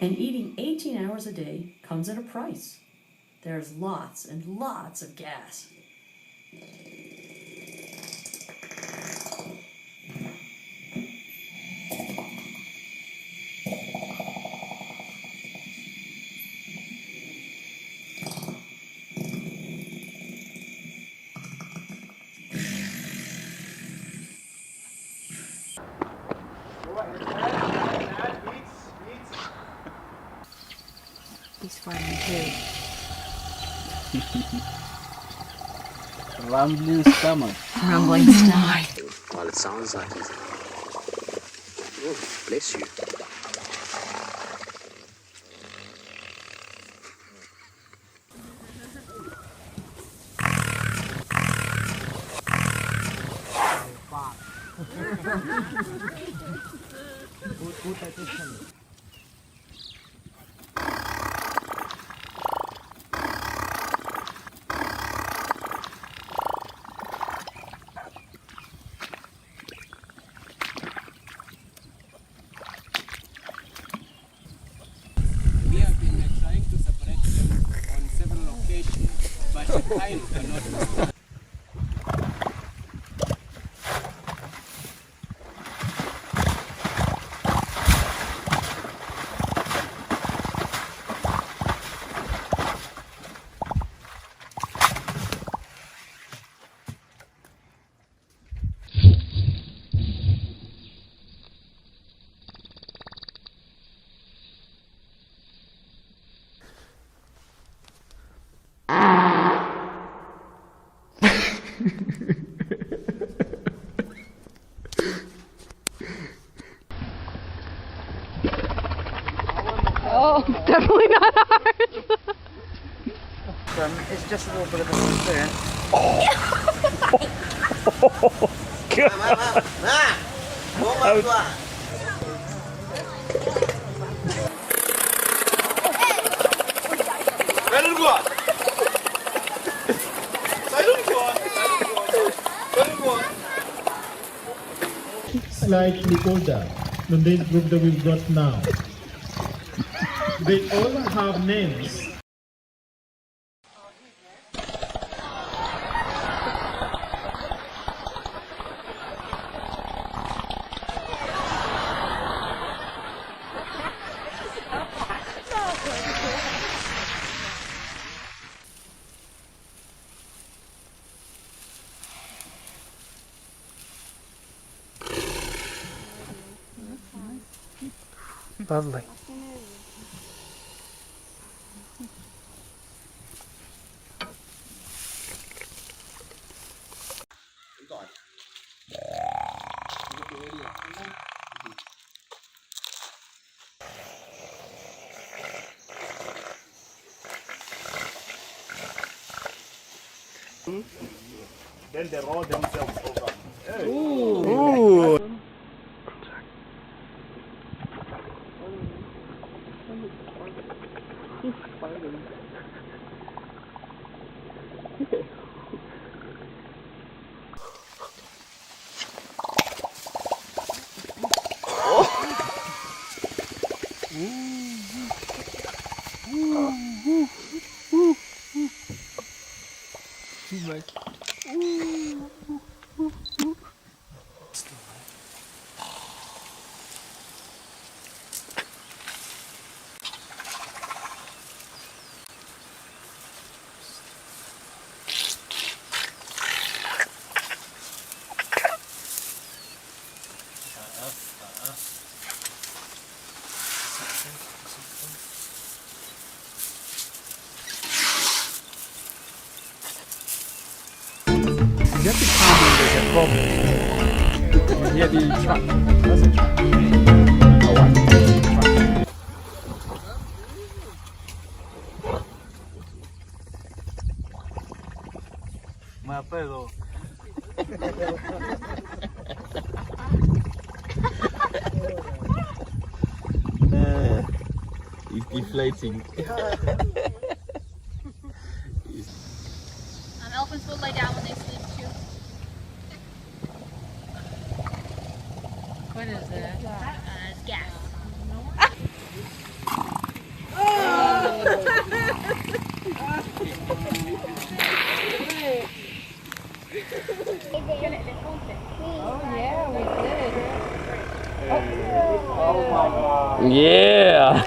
And eating 18 hours a day comes at a price. There's lots and lots of gas. He's farming too. Rumbling stomach. Rumbling stomach. Well, it sounds like it. Oh, bless you. We have been trying to separate them on several occasions, but the time cannot. Oh, definitely not ours. It's just a little bit of a experience. Slightly older than this group that we've got now. They all have names. Lovely. Then they roll themselves over. Ooh. Is that the time when there's a problem? Yeah, the truck. That's a truck. Oh, what? Truck. Me pedo. He's deflating. Elephants will lay down when they sleep too. What is that? It's gas. Yeah.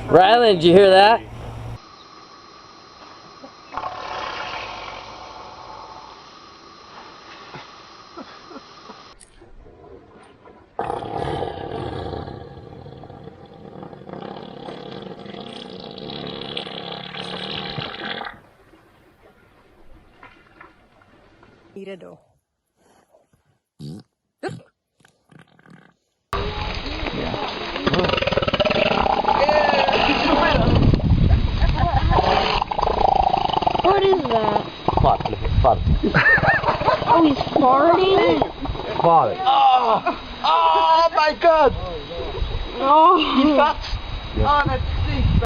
Rylan, did you hear that? What is that? Fart. Oh, he's farting? Fart. Oh my god! Oh. He farts. Oh, that's